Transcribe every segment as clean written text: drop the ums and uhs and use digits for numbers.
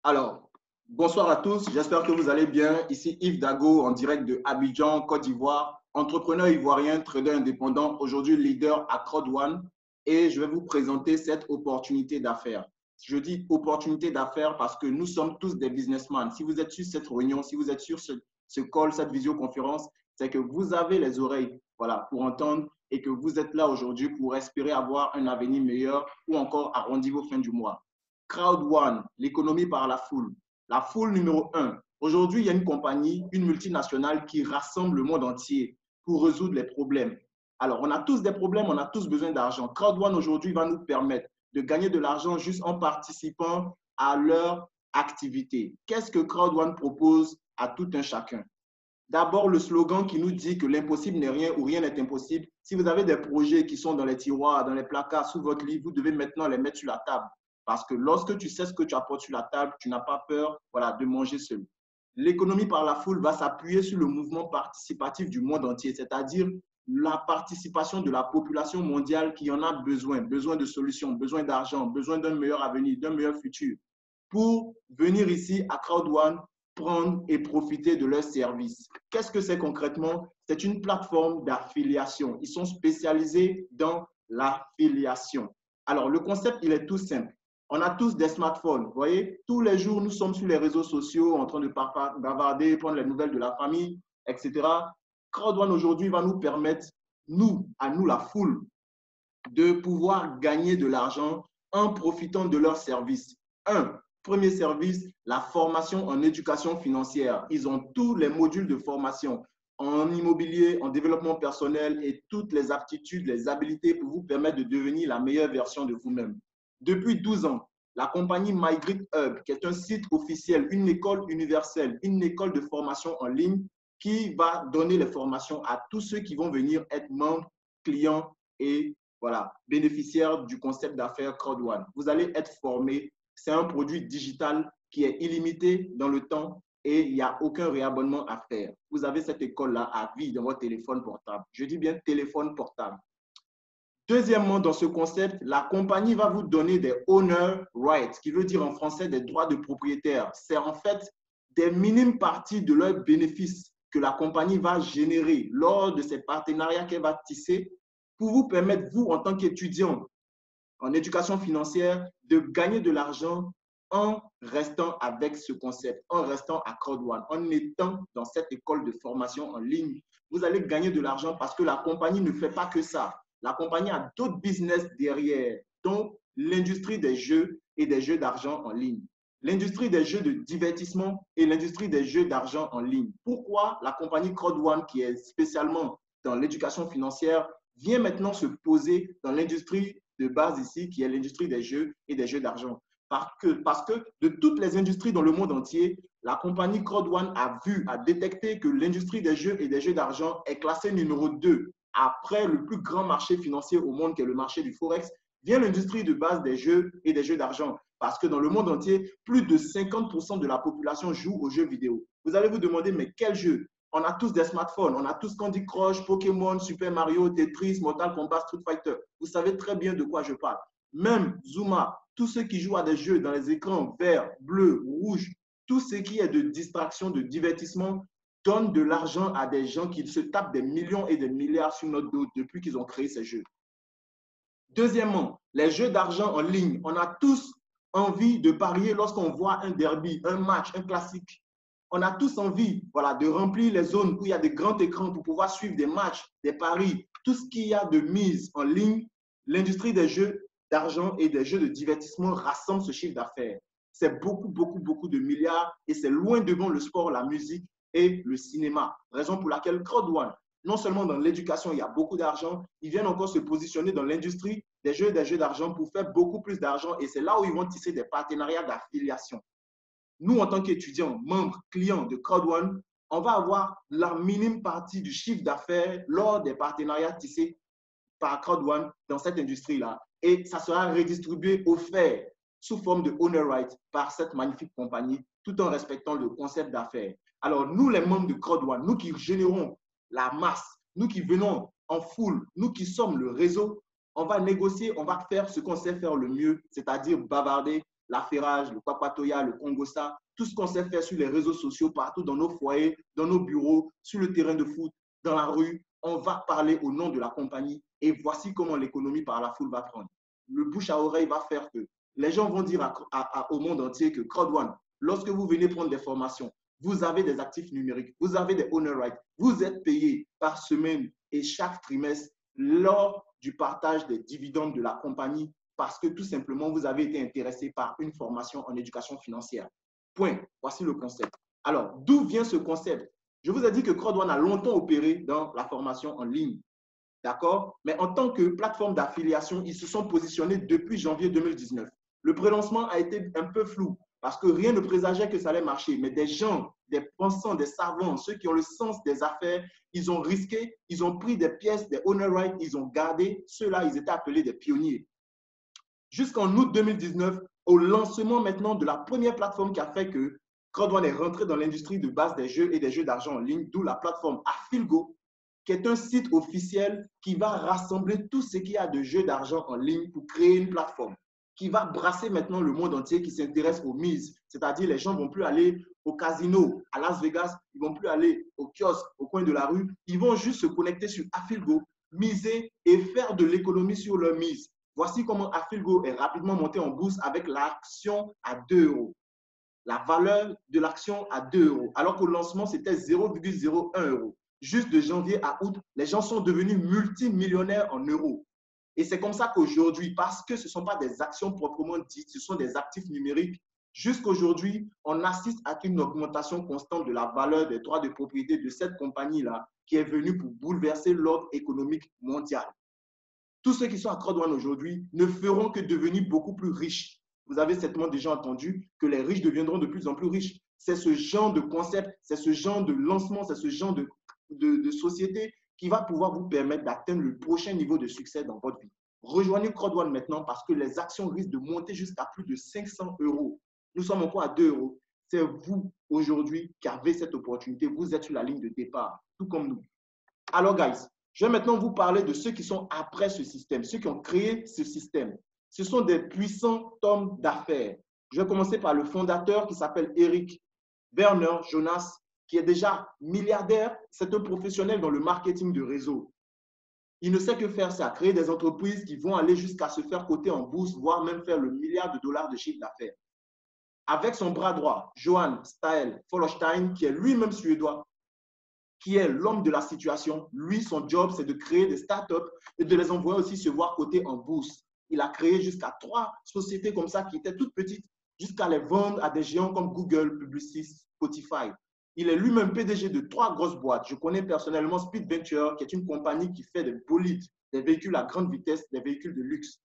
Alors, bonsoir à tous, j'espère que vous allez bien. Ici Yves Dago en direct de Abidjan, Côte d'Ivoire, entrepreneur ivoirien, trader indépendant, aujourd'hui leader à CrowdOne et je vais vous présenter cette opportunité d'affaires. Je dis opportunité d'affaires parce que nous sommes tous des businessmen. Si vous êtes sur cette réunion, si vous êtes sur ce call, cette visioconférence, c'est que vous avez les oreilles voilà, pour entendre et que vous êtes là aujourd'hui pour espérer avoir un avenir meilleur ou encore arrondir vos fins du mois. CrowdOne, l'économie par la foule. La foule numéro un. Aujourd'hui, il y a une compagnie, une multinationale qui rassemble le monde entier pour résoudre les problèmes. Alors, on a tous des problèmes, on a tous besoin d'argent. CrowdOne aujourd'hui va nous permettre de gagner de l'argent juste en participant à leur activité. Qu'est-ce que CrowdOne propose à tout un chacun? D'abord, le slogan qui nous dit que l'impossible n'est rien ou rien n'est impossible. Si vous avez des projets qui sont dans les tiroirs, dans les placards, sous votre lit, vous devez maintenant les mettre sur la table. Parce que lorsque tu sais ce que tu apportes sur la table, tu n'as pas peur voilà, de manger seul. L'économie par la foule va s'appuyer sur le mouvement participatif du monde entier, c'est-à-dire la participation de la population mondiale qui en a besoin, besoin de solutions, besoin d'argent, besoin d'un meilleur avenir, d'un meilleur futur, pour venir ici à CrowdOne prendre et profiter de leurs services. Qu'est-ce que c'est concrètement? C'est une plateforme d'affiliation. Ils sont spécialisés dans l'affiliation. Alors, le concept, il est tout simple. On a tous des smartphones, vous voyez? Tous les jours, nous sommes sur les réseaux sociaux en train de bavarder, prendre les nouvelles de la famille, etc. CrowdOne aujourd'hui va nous permettre, nous, à nous, la foule, de pouvoir gagner de l'argent en profitant de leurs services. Premier service, la formation en éducation financière. Ils ont tous les modules de formation en immobilier, en développement personnel et toutes les aptitudes, les habilités pour vous permettre de devenir la meilleure version de vous-même. Depuis 12 ans, la compagnie MyGrid Hub, qui est un site officiel, une école universelle, une école de formation en ligne qui va donner les formations à tous ceux qui vont venir être membres, clients et voilà, bénéficiaires du concept d'affaires CrowdOne. Vous allez être formé. C'est un produit digital qui est illimité dans le temps et il n'y a aucun réabonnement à faire. Vous avez cette école-là à vie dans votre téléphone portable. Je dis bien téléphone portable. Deuxièmement, dans ce concept, la compagnie va vous donner des owner rights, qui veut dire en français des droits de propriétaire. C'est en fait des minimes parties de leurs bénéfices que la compagnie va générer lors de ces partenariats qu'elle va tisser pour vous permettre, vous, en tant qu'étudiant en éducation financière, de gagner de l'argent en restant avec ce concept, en restant à CrowdOne, en étant dans cette école de formation en ligne. Vous allez gagner de l'argent parce que la compagnie ne fait pas que ça. La compagnie a d'autres business derrière, dont l'industrie des jeux et des jeux d'argent en ligne. L'industrie des jeux de divertissement et l'industrie des jeux d'argent en ligne. Pourquoi la compagnie CrowdOne, qui est spécialement dans l'éducation financière, vient maintenant se poser dans l'industrie de base ici, qui est l'industrie des jeux et des jeux d'argent? Parce que de toutes les industries dans le monde entier, la compagnie CrowdOne a détecté que l'industrie des jeux et des jeux d'argent est classée numéro 2. Après le plus grand marché financier au monde, qui est le marché du Forex, vient l'industrie de base des jeux et des jeux d'argent. Parce que dans le monde entier, plus de 50% de la population joue aux jeux vidéo. Vous allez vous demander, mais quel jeu? On a tous des smartphones, on a tous Candy Crush, Pokémon, Super Mario, Tetris, Mortal Kombat, Street Fighter. Vous savez très bien de quoi je parle. Même Zuma, tous ceux qui jouent à des jeux dans les écrans verts, bleus, rouges, tout ce qui est de distraction, de divertissement, donne de l'argent à des gens qui se tapent des millions et des milliards sur notre dos depuis qu'ils ont créé ces jeux. Deuxièmement, les jeux d'argent en ligne. On a tous envie de parier lorsqu'on voit un derby, un match, un classique. On a tous envie voilà, de remplir les zones où il y a des grands écrans pour pouvoir suivre des matchs, des paris, tout ce qu'il y a de mise en ligne. L'industrie des jeux d'argent et des jeux de divertissement rassemble ce chiffre d'affaires. C'est beaucoup, beaucoup, beaucoup de milliards et c'est loin devant le sport, la musique et le cinéma. Raison pour laquelle CrowdOne, non seulement dans l'éducation, il y a beaucoup d'argent, ils viennent encore se positionner dans l'industrie des jeux d'argent pour faire beaucoup plus d'argent et c'est là où ils vont tisser des partenariats d'affiliation. Nous, en tant qu'étudiants, membres, clients de CrowdOne, on va avoir la minime partie du chiffre d'affaires lors des partenariats tissés par CrowdOne dans cette industrie-là. Et ça sera redistribué, offert sous forme de owner right par cette magnifique compagnie, tout en respectant le concept d'affaires. Alors, nous, les membres de CrowdOne, nous qui générons la masse, nous qui venons en foule, nous qui sommes le réseau, on va négocier, on va faire ce qu'on sait faire le mieux, c'est-à-dire bavarder, l'affairage, le Papatoya, le Congossa, tout ce qu'on sait faire sur les réseaux sociaux, partout dans nos foyers, dans nos bureaux, sur le terrain de foot, dans la rue. On va parler au nom de la compagnie et voici comment l'économie par la foule va prendre. Le bouche à oreille va faire que les gens vont dire au monde entier que CrowdOne, lorsque vous venez prendre des formations, vous avez des actifs numériques, vous avez des owner rights, vous êtes payé par semaine et chaque trimestre lors du partage des dividendes de la compagnie parce que tout simplement, vous avez été intéressé par une formation en éducation financière. Point. Voici le concept. Alors, d'où vient ce concept? Je vous ai dit que CrowdOne a longtemps opéré dans la formation en ligne. D'accord? Mais en tant que plateforme d'affiliation, ils se sont positionnés depuis janvier 2019. Le prélancement a été un peu flou parce que rien ne présageait que ça allait marcher. Mais des gens, des pensants, des savants, ceux qui ont le sens des affaires, ils ont risqué, ils ont pris des pièces, des owner rights, ils ont gardé. Ceux-là, ils étaient appelés des pionniers. Jusqu'en août 2019, au lancement maintenant de la première plateforme qui a fait que CrowdOne est rentré dans l'industrie de base des jeux et des jeux d'argent en ligne, d'où la plateforme Afilgo, qui est un site officiel qui va rassembler tout ce qu'il y a de jeux d'argent en ligne pour créer une plateforme qui va brasser maintenant le monde entier qui s'intéresse aux mises. C'est-à-dire les gens ne vont plus aller au casino à Las Vegas, ils ne vont plus aller au kiosque au coin de la rue, ils vont juste se connecter sur Afilgo, miser et faire de l'économie sur leur mise. Voici comment Afilgo est rapidement monté en bourse avec l'action à 2 euros. La valeur de l'action à 2 euros, alors qu'au lancement, c'était 0,01 euros. Juste de janvier à août, les gens sont devenus multimillionnaires en euros. Et c'est comme ça qu'aujourd'hui, parce que ce ne sont pas des actions proprement dites, ce sont des actifs numériques, jusqu'aujourd'hui, on assiste à une augmentation constante de la valeur des droits de propriété de cette compagnie-là qui est venue pour bouleverser l'ordre économique mondial. Tous ceux qui sont à CrowdOne aujourd'hui ne feront que devenir beaucoup plus riches. Vous avez certainement déjà entendu que les riches deviendront de plus en plus riches. C'est ce genre de concept, c'est ce genre de lancement, c'est ce genre de société qui va pouvoir vous permettre d'atteindre le prochain niveau de succès dans votre vie. Rejoignez CrowdOne maintenant parce que les actions risquent de monter jusqu'à plus de 500 euros. Nous sommes encore à 2 euros. C'est vous aujourd'hui qui avez cette opportunité. Vous êtes sur la ligne de départ, tout comme nous. Alors, guys, je vais maintenant vous parler de ceux qui sont après ce système, ceux qui ont créé ce système. Ce sont des puissants hommes d'affaires. Je vais commencer par le fondateur qui s'appelle Eric Werner Jonas, qui est déjà milliardaire. C'est un professionnel dans le marketing de réseau. Il ne sait que faire ça, créer des entreprises qui vont aller jusqu'à se faire coter en bourse, voire même faire le milliard de dollars de chiffre d'affaires. Avec son bras droit, Johan Stael Follerstein, qui est lui-même suédois, qui est l'homme de la situation. Lui, son job, c'est de créer des startups et de les envoyer aussi se voir coter en bourse. Il a créé jusqu'à 3 sociétés comme ça qui étaient toutes petites, jusqu'à les vendre à des géants comme Google, Publicis, Spotify. Il est lui-même PDG de 3 grosses boîtes. Je connais personnellement Speed Venture, qui est une compagnie qui fait des bolides, des véhicules à grande vitesse, des véhicules de luxe.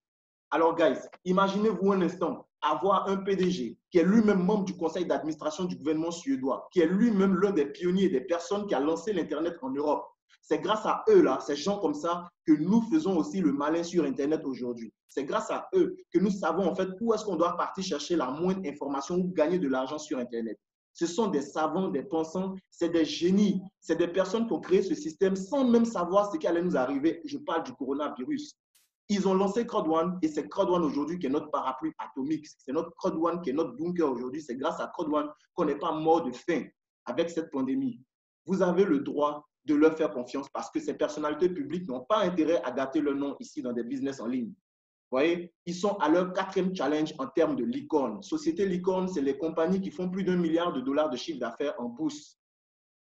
Alors, guys, imaginez-vous un instant avoir un PDG qui est lui-même membre du conseil d'administration du gouvernement suédois, qui est lui-même l'un des pionniers, des personnes qui a lancé l'Internet en Europe. C'est grâce à eux, là, ces gens comme ça, que nous faisons aussi le malin sur Internet aujourd'hui. C'est grâce à eux que nous savons en fait où est-ce qu'on doit partir chercher la moindre information ou gagner de l'argent sur Internet. Ce sont des savants, des pensants, c'est des génies, c'est des personnes qui ont créé ce système sans même savoir ce qui allait nous arriver. Je parle du coronavirus. Ils ont lancé CrowdOne et c'est CrowdOne aujourd'hui qui est notre parapluie atomique. C'est notre CrowdOne qui est notre bunker aujourd'hui. C'est grâce à CrowdOne qu'on n'est pas mort de faim avec cette pandémie. Vous avez le droit de leur faire confiance parce que ces personnalités publiques n'ont pas intérêt à gâter leur nom ici dans des business en ligne. Vous voyez, ils sont à leur 4e challenge en termes de licorne. Société licorne, c'est les compagnies qui font plus d'1 milliard de dollars de chiffre d'affaires en bourse.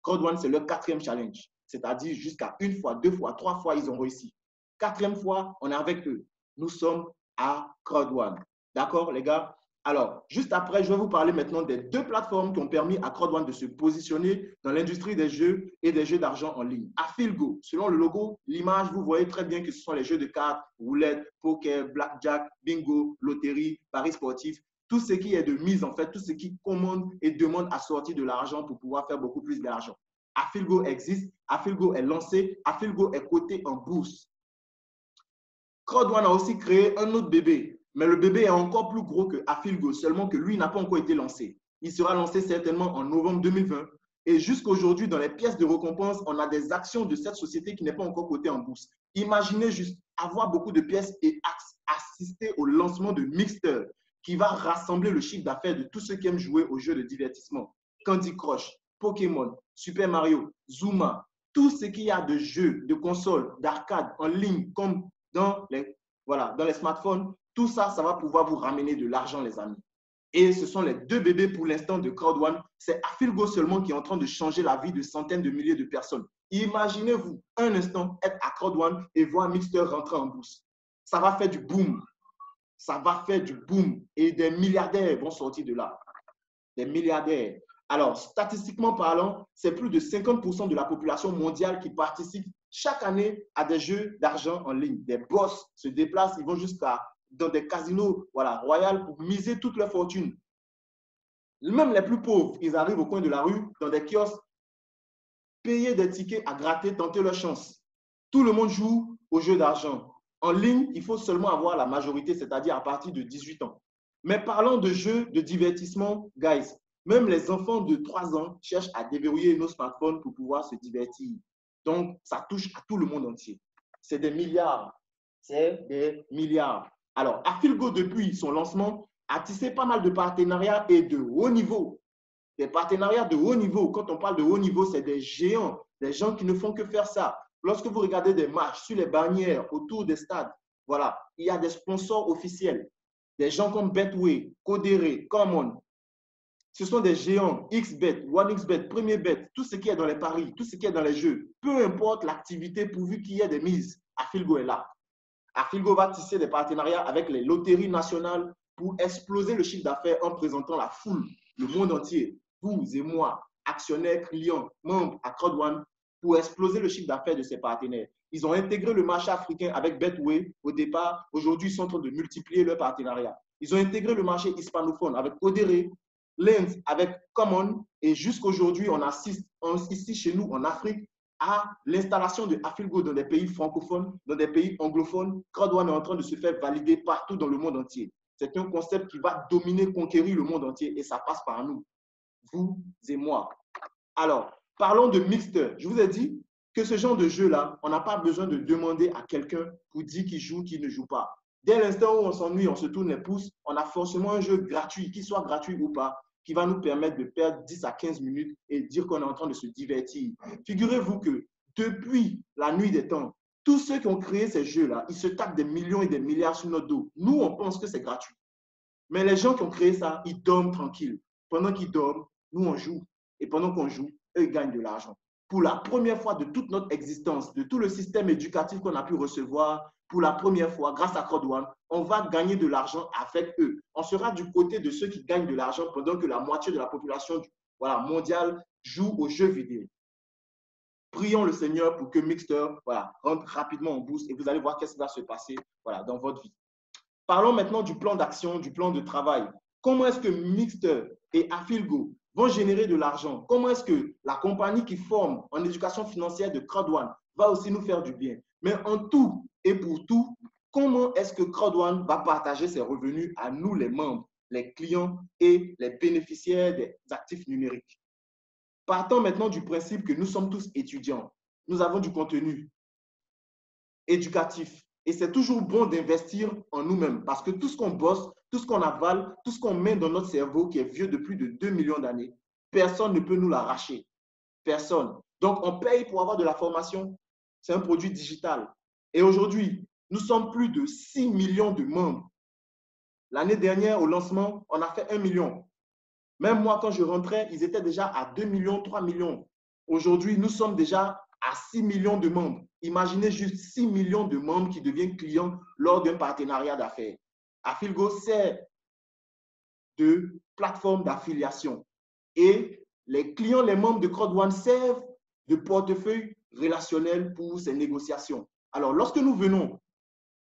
CrowdOne, c'est leur 4e challenge. C'est-à-dire jusqu'à 1 fois, 2 fois, 3 fois, ils ont réussi. 4e fois, on est avec eux. Nous sommes à CrowdOne. D'accord, les gars? Alors, juste après, je vais vous parler maintenant des 2 plateformes qui ont permis à CrowdOne de se positionner dans l'industrie des jeux et des jeux d'argent en ligne. Afilgo, selon le logo, l'image, vous voyez très bien que ce sont les jeux de cartes, roulette, poker, blackjack, bingo, loterie, paris sportifs, tout ce qui est de mise en fait, tout ce qui commande et demande à sortir de l'argent pour pouvoir faire beaucoup plus d'argent. Afilgo existe, Afilgo est lancé, Afilgo est coté en bourse. CrowdOne a aussi créé un autre bébé, mais le bébé est encore plus gros que Afilgo, seulement que lui n'a pas encore été lancé. Il sera lancé certainement en novembre 2020. Et jusqu'à aujourd'hui, dans les pièces de récompense, on a des actions de cette société qui n'est pas encore cotée en bourse. Imaginez juste avoir beaucoup de pièces et assister au lancement de Mixter, qui va rassembler le chiffre d'affaires de tous ceux qui aiment jouer aux jeux de divertissement. Candy Crush, Pokémon, Super Mario, Zuma, tout ce qu'il y a de jeux, de consoles, d'arcade en ligne, comme dans les smartphones, tout ça, ça va pouvoir vous ramener de l'argent, les amis. Et ce sont les deux bébés pour l'instant de Crowd1. C'est Afilgo seulement qui est en train de changer la vie de centaines de milliers de personnes. Imaginez-vous un instant être à Crowd1 et voir Mixter rentrer en bourse. Ça va faire du boom. Ça va faire du boom. Et des milliardaires vont sortir de là. Des milliardaires. Alors, statistiquement parlant, c'est plus de 50% de la population mondiale qui participe chaque année à des jeux d'argent en ligne. Des boss se déplacent, ils vont jusqu'à dans des casinos royaux pour miser toute leur fortune. Même les plus pauvres, ils arrivent au coin de la rue, dans des kiosques, payer des tickets à gratter, tenter leur chance. Tout le monde joue aux jeux d'argent. En ligne, il faut seulement avoir la majorité, c'est-à-dire à partir de 18 ans. Mais parlons de jeux de divertissement, guys. Même les enfants de 3 ans cherchent à déverrouiller nos smartphones pour pouvoir se divertir. Donc, ça touche à tout le monde entier. C'est des milliards. C'est des milliards. Alors, Afilgo, depuis son lancement, a tissé pas mal de partenariats et de haut niveau. Des partenariats de haut niveau. Quand on parle de haut niveau, c'est des géants, des gens qui ne font que faire ça. Lorsque vous regardez des matchs sur les bannières autour des stades, voilà, il y a des sponsors officiels. Des gens comme Betway, Codere, Common. Ce sont des géants, XBet, OneXBet, PremierBet, tout ce qui est dans les paris, tout ce qui est dans les jeux. Peu importe l'activité, pourvu qu'il y ait des mises, Afilgo est là. Afilgo va tisser des partenariats avec les loteries nationales pour exploser le chiffre d'affaires en présentant la foule, le monde entier, vous et moi, actionnaires, clients, membres à Crowd1, pour exploser le chiffre d'affaires de ses partenaires. Ils ont intégré le marché africain avec Betway au départ. Aujourd'hui, ils sont en train de multiplier leurs partenariats. Ils ont intégré le marché hispanophone avec Codere, Lens avec Common. Et jusqu'aujourd'hui, on assiste ici chez nous en Afrique à l'installation de Afilgo dans des pays francophones, dans des pays anglophones. Crowd1 est en train de se faire valider partout dans le monde entier. C'est un concept qui va dominer, conquérir le monde entier et ça passe par nous, vous et moi. Alors, parlons de Mixter. Je vous ai dit que ce genre de jeu-là, on n'a pas besoin de demander à quelqu'un pour dire qu'il joue, qu'il ne joue pas. Dès l'instant où on s'ennuie, on se tourne les pouces, on a forcément un jeu gratuit, qu'il soit gratuit ou pas, qui va nous permettre de perdre 10 à 15 minutes et dire qu'on est en train de se divertir. Figurez-vous que depuis la nuit des temps, tous ceux qui ont créé ces jeux-là, ils se tapent des millions et des milliards sur notre dos. Nous, on pense que c'est gratuit. Mais les gens qui ont créé ça, ils dorment tranquilles. Pendant qu'ils dorment, nous, on joue. Et pendant qu'on joue, eux, ils gagnent de l'argent. Pour la première fois de toute notre existence, de tout le système éducatif qu'on a pu recevoir, pour la première fois, grâce à Crowd1, on va gagner de l'argent avec eux. On sera du côté de ceux qui gagnent de l'argent pendant que la moitié de la population mondiale joue aux jeux vidéo. Prions le Seigneur pour que Mixter rentre rapidement en bourse et vous allez voir qu'est-ce qui va se passer dans votre vie. Parlons maintenant du plan d'action, du plan de travail. Comment est-ce que Mixter et Afilgo vont générer de l'argent? Comment est-ce que la compagnie qui forme en éducation financière de Crowd1 va aussi nous faire du bien? Mais en tout et pour tout, comment est-ce que Crowd1 va partager ses revenus à nous, les membres, les clients et les bénéficiaires des actifs numériques? Partons maintenant du principe que nous sommes tous étudiants. Nous avons du contenu éducatif. Et c'est toujours bon d'investir en nous-mêmes parce que tout ce qu'on bosse, tout ce qu'on avale, tout ce qu'on met dans notre cerveau qui est vieux de plus de 2 millions d'années, personne ne peut nous l'arracher. Personne. Donc, on paye pour avoir de la formation. C'est un produit digital. Et aujourd'hui, nous sommes plus de 6 millions de membres. L'année dernière, au lancement, on a fait 1 million. Même moi, quand je rentrais, ils étaient déjà à 2 millions, 3 millions. Aujourd'hui, nous sommes déjà à 6 millions de membres. Imaginez juste 6 millions de membres qui deviennent clients lors d'un partenariat d'affaires. Afilgo sert de plateforme d'affiliation. Et les clients, les membres de Crowd1 servent de portefeuille relationnel pour ces négociations. Alors, lorsque nous venons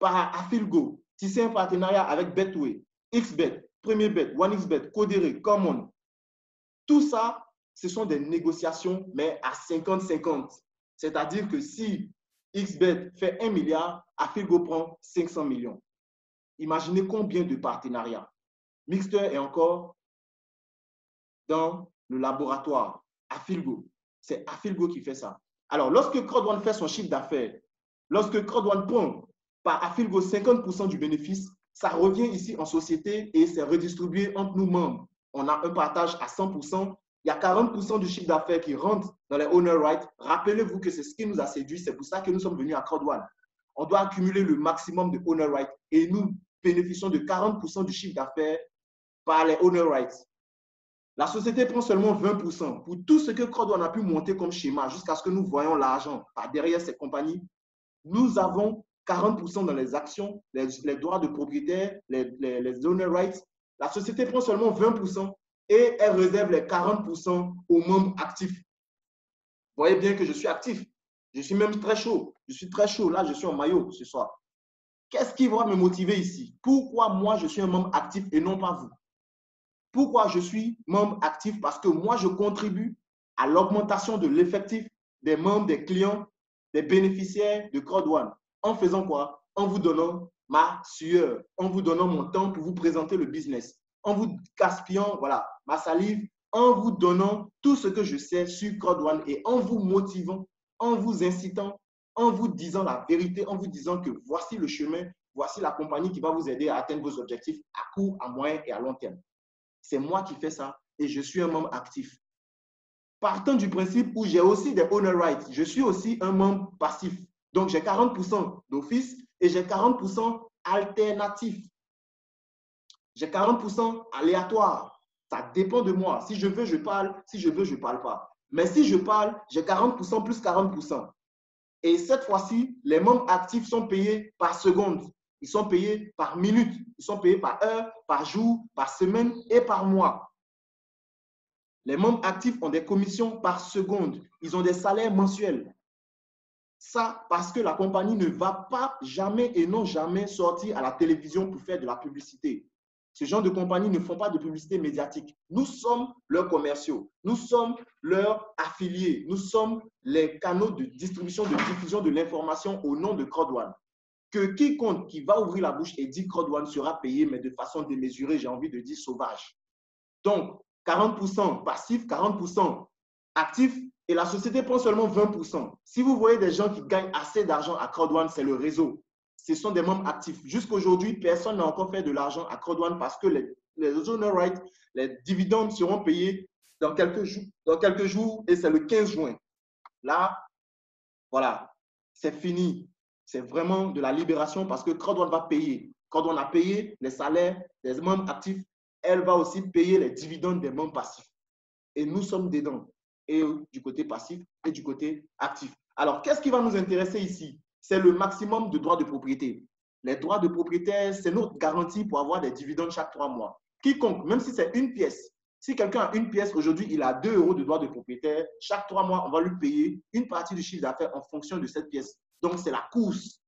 par Afilgo tisser un partenariat avec Betway, XBet, PremierBet, OneXBet, Codere, Common, tout ça, ce sont des négociations, mais à 50-50. C'est-à-dire que si XBet fait 1 milliard, Afilgo prend 500 millions. Imaginez combien de partenariats. Mixter est encore dans le laboratoire. Afilgo, c'est Afilgo qui fait ça. Alors, lorsque Crowd1 fait son chiffre d'affaires, lorsque Crowd1 prend par Afilgo 50% du bénéfice, Ça revient ici en société et c'est redistribué entre nous membres. On a un partage à 100%. Il y a 40% du chiffre d'affaires qui rentre dans les owner rights. Rappelez-vous que c'est ce qui nous a séduit. C'est pour ça que nous sommes venus à CrowdOne. On doit accumuler le maximum de owner rights et nous bénéficions de 40% du chiffre d'affaires par les owner rights. La société prend seulement 20%. Pour tout ce que CrowdOne a pu monter comme schéma jusqu'à ce que nous voyons l'argent par derrière ces compagnies, nous avons 40% dans les actions, les droits de propriétaire, les owner rights. La société prend seulement 20% et elle réserve les 40% aux membres actifs. Vous voyez bien que je suis actif. Je suis même très chaud. Je suis très chaud. Là, je suis en maillot ce soir. Qu'est-ce qui va me motiver ici? Pourquoi moi, je suis un membre actif et non pas vous? Pourquoi je suis membre actif? Parce que moi, je contribue à l'augmentation de l'effectif des membres, des clients, des bénéficiaires de CrowdOne. En faisant quoi? En vous donnant ma sueur, en vous donnant mon temps pour vous présenter le business, en vous gaspillant voilà, ma salive, en vous donnant tout ce que je sais sur CrowdOne et en vous motivant, en vous incitant, en vous disant la vérité, en vous disant que voici le chemin, voici la compagnie qui va vous aider à atteindre vos objectifs à court, à moyen et à long terme. C'est moi qui fais ça et je suis un membre actif. Partant du principe où j'ai aussi des owner rights, je suis aussi un membre passif. Donc, j'ai 40% d'office et j'ai 40% alternatif. J'ai 40% aléatoire. Ça dépend de moi. Si je veux, je parle. Si je veux, je ne parle pas. Mais si je parle, j'ai 40% plus 40%. Et cette fois-ci, les membres actifs sont payés par seconde. Ils sont payés par minute. Ils sont payés par heure, par jour, par semaine et par mois. Les membres actifs ont des commissions par seconde. Ils ont des salaires mensuels. Ça, parce que la compagnie ne va pas jamais et non jamais sortir à la télévision pour faire de la publicité. Ce genre de compagnies ne font pas de publicité médiatique. Nous sommes leurs commerciaux. Nous sommes leurs affiliés. Nous sommes les canaux de distribution, de diffusion de l'information au nom de CrowdOne. Que quiconque qui va ouvrir la bouche et dit CrowdOne sera payé, mais de façon démesurée, j'ai envie de dire sauvage. Donc, 40% passif, 40% actif, et la société prend seulement 20%. Si vous voyez des gens qui gagnent assez d'argent à CrowdOne, c'est le réseau. Ce sont des membres actifs. Jusqu'à aujourd'hui, personne n'a encore fait de l'argent à CrowdOne parce que les owner rights, les dividendes seront payés dans quelques jours et c'est le 15 juin. Là, voilà, c'est fini. C'est vraiment de la libération parce que CrowdOne va payer. CrowdOne a payé les salaires des membres actifs, elle va aussi payer les dividendes des membres passifs. Et nous sommes dedans, et du côté passif et du côté actif. Alors, qu'est-ce qui va nous intéresser ici? C'est le maximum de droits de propriété. Les droits de propriété, c'est notre garantie pour avoir des dividendes chaque 3 mois. Quiconque, même si c'est une pièce, si quelqu'un a une pièce, aujourd'hui, il a 2 € de droits de propriétaire, chaque 3 mois, on va lui payer une partie du chiffre d'affaires en fonction de cette pièce. Donc, c'est la course.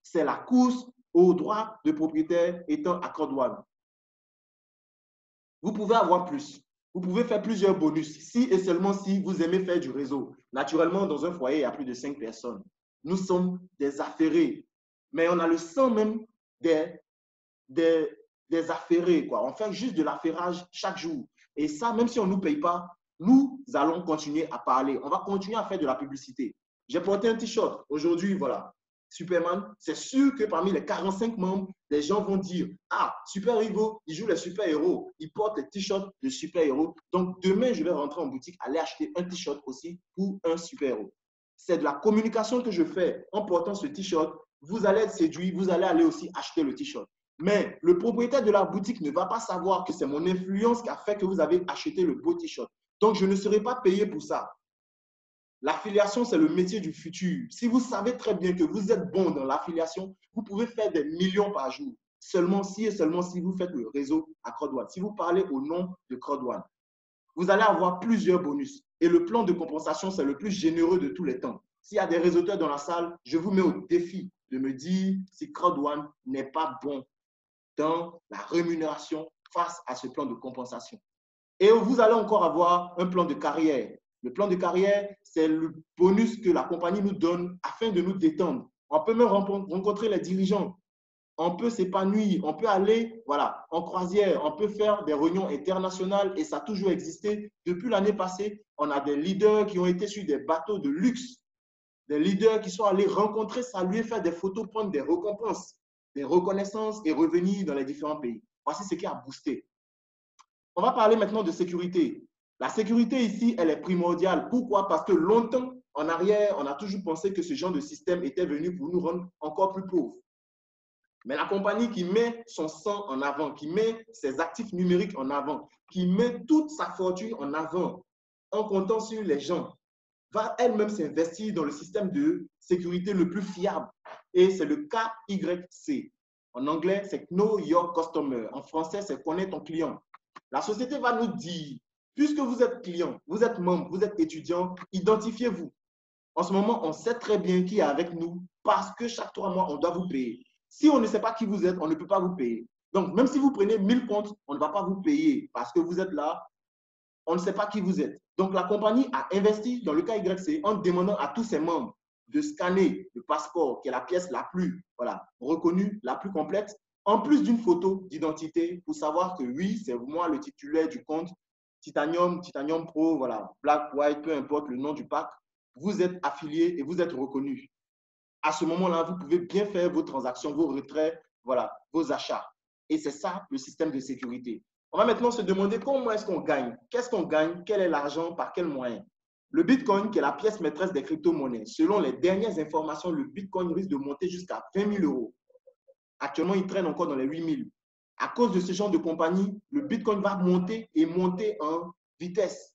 C'est la course aux droits de propriétaire étant à CrowdOne. Vous pouvez avoir plus. Vous pouvez faire plusieurs bonus si et seulement si vous aimez faire du réseau. Naturellement, dans un foyer, il y a plus de 5 personnes. Nous sommes des affairés, mais on a le sang même des affairés, quoi. On fait juste de l'affairage chaque jour. Et ça, même si on ne nous paye pas, nous allons continuer à parler. On va continuer à faire de la publicité. J'ai porté un t-shirt. Aujourd'hui, voilà. Superman, c'est sûr que parmi les 45 membres, les gens vont dire « Ah, Super Ego, il joue les super-héros, il porte les t-shirts de super-héros. Donc, demain, je vais rentrer en boutique, aller acheter un t-shirt aussi pour un super-héros. » C'est de la communication que je fais en portant ce t-shirt. Vous allez être séduit, vous allez aller aussi acheter le t-shirt. Mais le propriétaire de la boutique ne va pas savoir que c'est mon influence qui a fait que vous avez acheté le beau t-shirt. Donc, je ne serai pas payé pour ça. L'affiliation, c'est le métier du futur. Si vous savez très bien que vous êtes bon dans l'affiliation, vous pouvez faire des millions par jour. Seulement si et seulement si vous faites le réseau à CrowdOne. Si vous parlez au nom de CrowdOne, vous allez avoir plusieurs bonus. Et le plan de compensation, c'est le plus généreux de tous les temps. S'il y a des réseauteurs dans la salle, je vous mets au défi de me dire si CrowdOne n'est pas bon dans la rémunération face à ce plan de compensation. Et vous allez encore avoir un plan de carrière. Le plan de carrière, c'est le bonus que la compagnie nous donne afin de nous détendre. On peut même rencontrer les dirigeants. On peut s'épanouir. On peut aller voilà, en croisière. On peut faire des réunions internationales et ça a toujours existé. Depuis l'année passée, on a des leaders qui ont été sur des bateaux de luxe. Des leaders qui sont allés rencontrer, saluer, faire des photos, prendre des récompenses. des reconnaissances et revenus dans les différents pays. Voici ce qui a boosté. On va parler maintenant de sécurité. La sécurité ici, elle est primordiale. Pourquoi? Parce que longtemps en arrière, on a toujours pensé que ce genre de système était venu pour nous rendre encore plus pauvres. Mais la compagnie qui met son sang en avant, qui met ses actifs numériques en avant, qui met toute sa fortune en avant, en comptant sur les gens, va elle-même s'investir dans le système de sécurité le plus fiable. Et c'est le KYC. En anglais, c'est Know Your Customer. En français, c'est connaître ton client. La société va nous dire, puisque vous êtes client, vous êtes membre, vous êtes étudiant, identifiez-vous. En ce moment, on sait très bien qui est avec nous parce que chaque 3 mois, on doit vous payer. Si on ne sait pas qui vous êtes, on ne peut pas vous payer. Donc, même si vous prenez 1000 comptes, on ne va pas vous payer parce que vous êtes là, on ne sait pas qui vous êtes. Donc, la compagnie a investi dans le KYC en demandant à tous ses membres de scanner le passeport, qui est la pièce la plus reconnue, la plus complète, en plus d'une photo d'identité pour savoir que oui, c'est moi le titulaire du compte Titanium, Titanium Pro, voilà, Black, White, peu importe le nom du pack, vous êtes affilié et vous êtes reconnu. À ce moment-là, vous pouvez bien faire vos transactions, vos retraits, voilà, vos achats. Et c'est ça le système de sécurité. On va maintenant se demander comment est-ce qu'on gagne? Qu'est-ce qu'on gagne? Quel est l'argent? Par quel moyen? Le Bitcoin, qui est la pièce maîtresse des crypto-monnaies, selon les dernières informations, le Bitcoin risque de monter jusqu'à 20 000 euros. Actuellement, il traîne encore dans les 8 000. À cause de ce genre de compagnie, le Bitcoin va monter et monter en vitesse.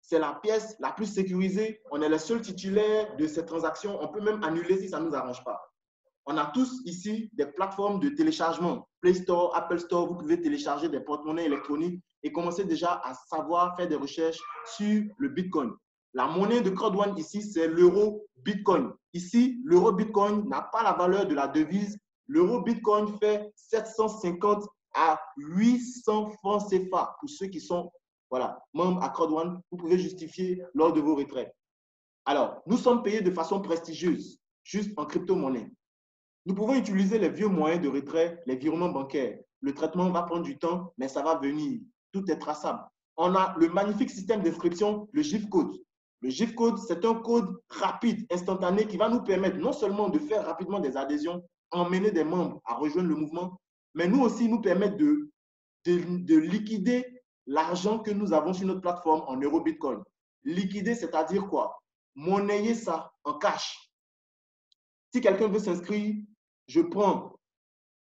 C'est la pièce la plus sécurisée. On est les seuls titulaires de ces transactions. On peut même annuler si ça ne nous arrange pas. On a tous ici des plateformes de téléchargement. Play Store, Apple Store, vous pouvez télécharger des porte-monnaies électroniques et commencer déjà à savoir faire des recherches sur le Bitcoin. La monnaie de Crowd1 ici, c'est l'euro Bitcoin. Ici, l'euro Bitcoin n'a pas la valeur de la devise. L'euro Bitcoin fait 750 à 800 francs CFA pour ceux qui sont membres à Crowd1. Vous pouvez justifier lors de vos retraits. Alors, nous sommes payés de façon prestigieuse, juste en crypto-monnaie. Nous pouvons utiliser les vieux moyens de retrait, les virements bancaires. Le traitement va prendre du temps, mais ça va venir. Tout est traçable. On a le magnifique système d'inscription, le GIF-code. Le GIF-code, c'est un code rapide, instantané, qui va nous permettre non seulement de faire rapidement des adhésions, emmener des membres à rejoindre le mouvement, mais nous aussi nous permettre de liquider l'argent que nous avons sur notre plateforme en euro Bitcoin. Liquider, c'est-à-dire quoi? Monnayer ça en cash. Si quelqu'un veut s'inscrire, je prends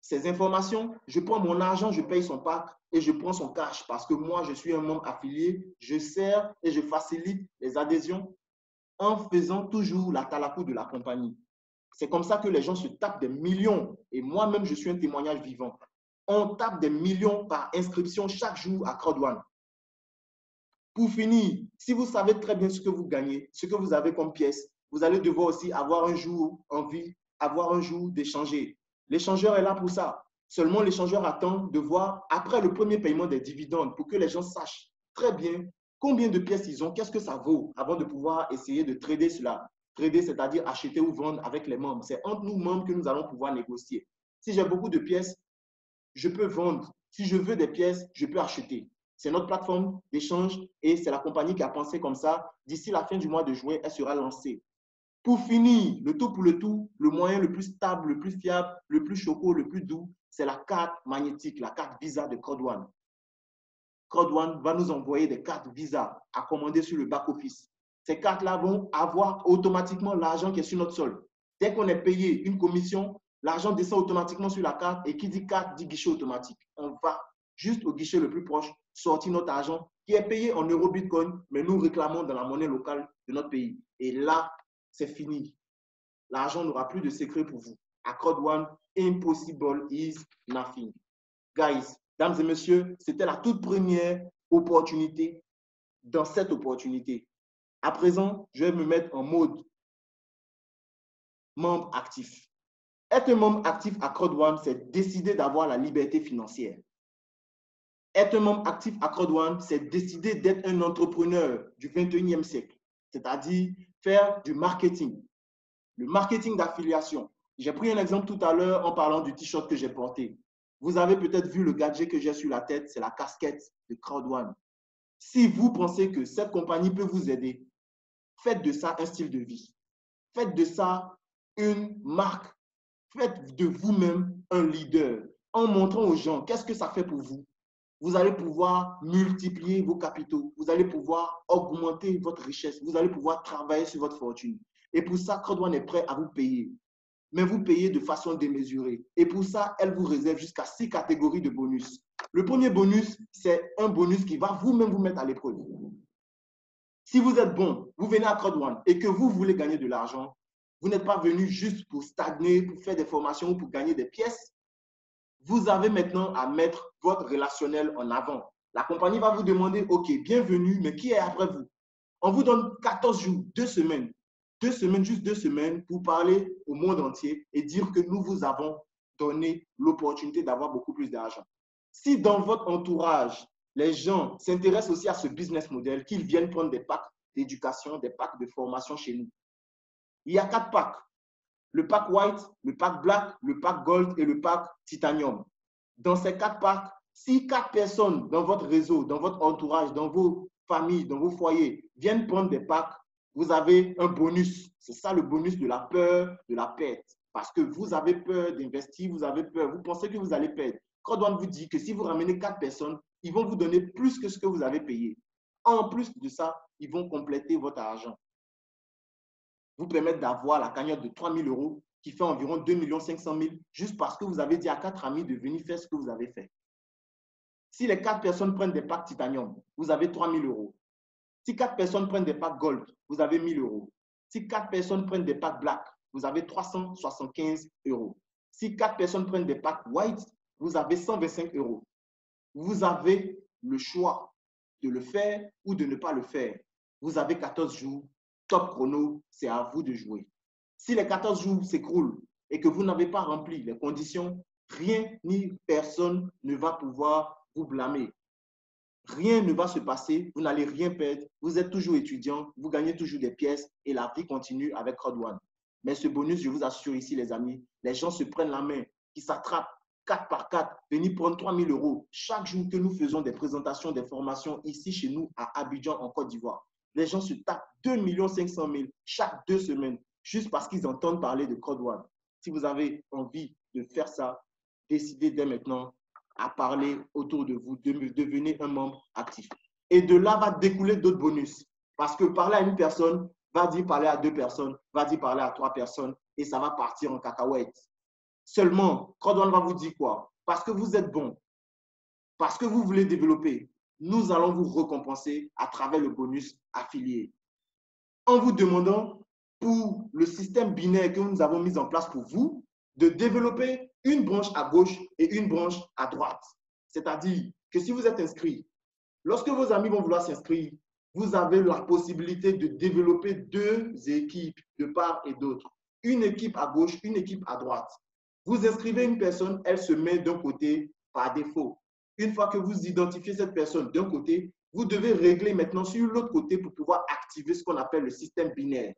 ces informations, je prends mon argent, je paye son pack et je prends son cash parce que moi, je suis un membre affilié, je sers et je facilite les adhésions en faisant toujours la talakou de la compagnie. C'est comme ça que les gens se tapent des millions et moi-même, je suis un témoignage vivant. On tape des millions par inscription chaque jour à Crowd1. Pour finir, si vous savez très bien ce que vous gagnez, ce que vous avez comme pièce, vous allez devoir aussi avoir un jour envie, avoir un jour d'échanger. L'échangeur est là pour ça. Seulement, l'échangeur attend de voir après le premier paiement des dividendes pour que les gens sachent très bien combien de pièces ils ont, qu'est-ce que ça vaut avant de pouvoir essayer de trader cela. Trader, c'est-à-dire acheter ou vendre avec les membres. C'est entre nous membres que nous allons pouvoir négocier. Si j'ai beaucoup de pièces, je peux vendre. Si je veux des pièces, je peux acheter. C'est notre plateforme d'échange et c'est la compagnie qui a pensé comme ça. D'ici la fin du mois de juin, elle sera lancée. Pour finir, le tout pour le tout, le moyen le plus stable, le plus fiable, le plus choco, le plus doux, c'est la carte magnétique, la carte Visa de Crowd1. Crowd1 va nous envoyer des cartes Visa à commander sur le back-office. Ces cartes-là vont avoir automatiquement l'argent qui est sur notre sol. Dès qu'on est payé une commission, l'argent descend automatiquement sur la carte et qui dit carte dit guichet automatique. On va juste au guichet le plus proche, sortir notre argent qui est payé en euro Bitcoin, mais nous réclamons dans la monnaie locale de notre pays. Et là, c'est fini. L'argent n'aura plus de secret pour vous. À Crowd1, impossible is nothing. Guys, dames et messieurs, c'était la toute première opportunité dans cette opportunité. À présent, je vais me mettre en mode membre actif. Être un membre actif à Crowd1, c'est décider d'avoir la liberté financière. Être un membre actif à Crowd1, c'est décider d'être un entrepreneur du 21e siècle, c'est-à-dire faire du marketing. Le marketing d'affiliation. J'ai pris un exemple tout à l'heure en parlant du t-shirt que j'ai porté. Vous avez peut-être vu le gadget que j'ai sur la tête, c'est la casquette de Crowd1. Si vous pensez que cette compagnie peut vous aider, faites de ça un style de vie. Faites de ça une marque. Faites de vous-même un leader, en montrant aux gens qu'est-ce que ça fait pour vous, vous allez pouvoir multiplier vos capitaux, vous allez pouvoir augmenter votre richesse, vous allez pouvoir travailler sur votre fortune. Et pour ça, CROD1 est prêt à vous payer, mais vous payez de façon démesurée. Et pour ça, elle vous réserve jusqu'à 6 catégories de bonus. Le premier bonus, c'est un bonus qui va vous-même vous mettre à l'épreuve. Si vous êtes bon, vous venez à CROD1 et que vous voulez gagner de l'argent, vous n'êtes pas venu juste pour stagner, pour faire des formations ou pour gagner des pièces. Vous avez maintenant à mettre votre relationnel en avant. La compagnie va vous demander, OK, bienvenue, mais qui est après vous? On vous donne 14 jours, 2 semaines. 2 semaines, juste 2 semaines pour parler au monde entier et dire que nous vous avons donné l'opportunité d'avoir beaucoup plus d'argent. Si dans votre entourage, les gens s'intéressent aussi à ce business model, qu'ils viennent prendre des packs d'éducation, des packs de formation chez nous. Il y a 4 packs. Le pack white, le pack black, le pack gold et le pack titanium. Dans ces 4 packs, si 4 personnes dans votre réseau, dans votre entourage, dans vos familles, dans vos foyers viennent prendre des packs, vous avez un bonus. C'est ça le bonus de la peur, de la perte. Parce que vous avez peur d'investir, vous avez peur, vous pensez que vous allez perdre. CROD1 vous dit que si vous ramenez 4 personnes, ils vont vous donner plus que ce que vous avez payé. En plus de ça, ils vont compléter votre argent. Vous permettre d'avoir la cagnotte de 3 000 € qui fait environ 2 500 000 juste parce que vous avez dit à 4 amis de venir faire ce que vous avez fait. Si les 4 personnes prennent des packs titanium, vous avez 3 000 €. Si 4 personnes prennent des packs gold, vous avez 1 000 €. Si 4 personnes prennent des packs black, vous avez 375 €. Si 4 personnes prennent des packs white, vous avez 125 €. Vous avez le choix de le faire ou de ne pas le faire. Vous avez 14 jours. Top chrono, c'est à vous de jouer. Si les 14 jours s'écroulent et que vous n'avez pas rempli les conditions, rien ni personne ne va pouvoir vous blâmer. Rien ne va se passer, vous n'allez rien perdre, vous êtes toujours étudiant, vous gagnez toujours des pièces et la vie continue avec CROD1. Mais ce bonus, je vous assure ici, les amis, les gens se prennent la main, ils s'attrapent 4 par 4, venir prendre 3 000 € chaque jour que nous faisons des présentations, des formations ici chez nous à Abidjan, en Côte d'Ivoire. Les gens se tapent 2 500 000 chaque 2 semaines juste parce qu'ils entendent parler de CROD1. Si vous avez envie de faire ça, décidez dès maintenant à parler autour de vous, devenez un membre actif. Et de là va découler d'autres bonus. Parce que parler à une personne va dire parler à 2 personnes, va dire parler à 3 personnes et ça va partir en cacahuète. Seulement, CROD1 va vous dire quoi? Parce que vous êtes bon, parce que vous voulez développer, nous allons vous récompenser à travers le bonus affilié. En vous demandant, pour le système binaire que nous avons mis en place pour vous, de développer une branche à gauche et une branche à droite. C'est-à-dire que si vous êtes inscrit, lorsque vos amis vont vouloir s'inscrire, vous avez la possibilité de développer 2 équipes de part et d'autre. Une équipe à gauche, une équipe à droite. Vous inscrivez une personne, elle se met d'un côté par défaut. Une fois que vous identifiez cette personne d'un côté, vous devez régler maintenant sur l'autre côté pour pouvoir activer ce qu'on appelle le système binaire.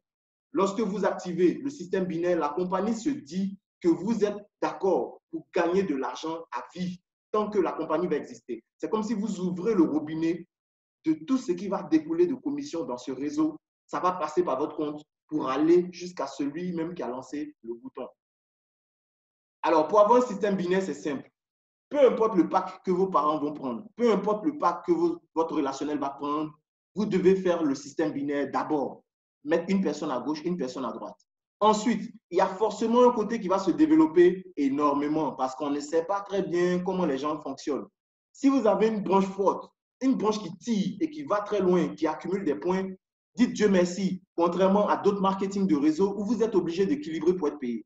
Lorsque vous activez le système binaire, la compagnie se dit que vous êtes d'accord pour gagner de l'argent à vie tant que la compagnie va exister. C'est comme si vous ouvrez le robinet de tout ce qui va découler de commissions dans ce réseau. Ça va passer par votre compte pour aller jusqu'à celui même qui a lancé le bouton. Alors, pour avoir un système binaire, c'est simple. Peu importe le pack que vos parents vont prendre, peu importe le pack que votre relationnel va prendre, vous devez faire le système binaire d'abord. Mettre une personne à gauche, une personne à droite. Ensuite, il y a forcément un côté qui va se développer énormément parce qu'on ne sait pas très bien comment les gens fonctionnent. Si vous avez une branche forte, une branche qui tire et qui va très loin, qui accumule des points, dites Dieu merci, contrairement à d'autres marketing de réseau où vous êtes obligé d'équilibrer pour être payé.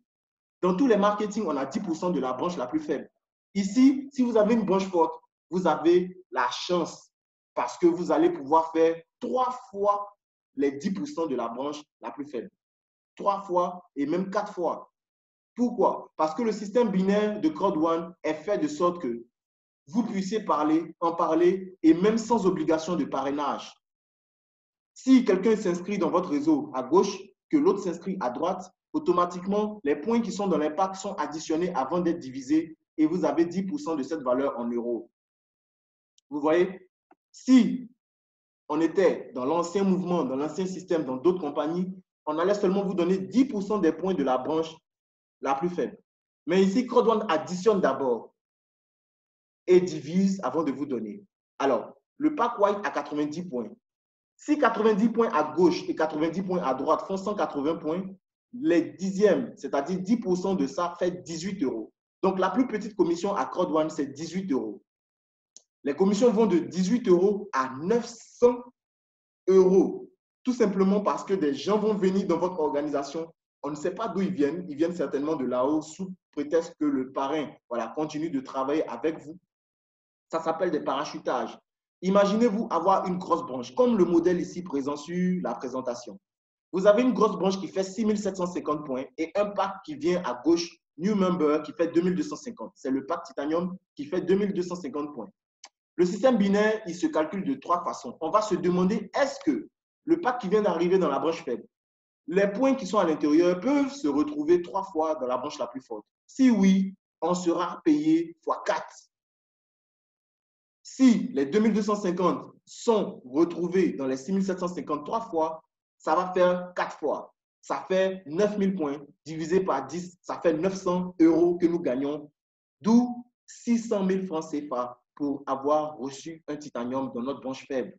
Dans tous les marketing, on a 10% de la branche la plus faible. Ici, si vous avez une branche forte, vous avez la chance parce que vous allez pouvoir faire 3 fois les 10% de la branche la plus faible. 3 fois et même 4 fois. Pourquoi? Parce que le système binaire de CROD1 est fait de sorte que vous puissiez en parler et même sans obligation de parrainage. Si quelqu'un s'inscrit dans votre réseau à gauche, que l'autre s'inscrit à droite, automatiquement, les points qui sont dans les packs sont additionnés avant d'être divisés et vous avez 10% de cette valeur en euros. Vous voyez, si on était dans l'ancien mouvement, dans l'ancien système, dans d'autres compagnies, on allait seulement vous donner 10% des points de la branche la plus faible. Mais ici, CrowdOne additionne d'abord et divise avant de vous donner. Alors, le pack white a 90 points. Si 90 points à gauche et 90 points à droite font 180 points, les dixièmes, c'est-à-dire 10% de ça, fait 18 euros. Donc, la plus petite commission à CrowdOne, c'est 18 euros. Les commissions vont de 18 euros à 900 euros. Tout simplement parce que des gens vont venir dans votre organisation. On ne sait pas d'où ils viennent certainement de là-haut sous prétexte que le parrain continue de travailler avec vous. Ça s'appelle des parachutages. Imaginez-vous avoir une grosse branche, comme le modèle ici présent sur la présentation. Vous avez une grosse branche qui fait 6750 points et un pack qui vient à gauche, New Member, qui fait 2250. C'est le pack Titanium qui fait 2250 points. Le système binaire, il se calcule de 3 façons. On va se demander, est-ce que le pack qui vient d'arriver dans la branche faible, les points qui sont à l'intérieur peuvent se retrouver 3 fois dans la branche la plus forte? Si oui, on sera payé x 4. Si les 2250 sont retrouvés dans les 6753 fois, ça va faire 4 fois. Ça fait 9000 points divisé par 10, ça fait 900 euros que nous gagnons, d'où 600 000 francs CFA pour avoir reçu un titanium dans notre branche faible.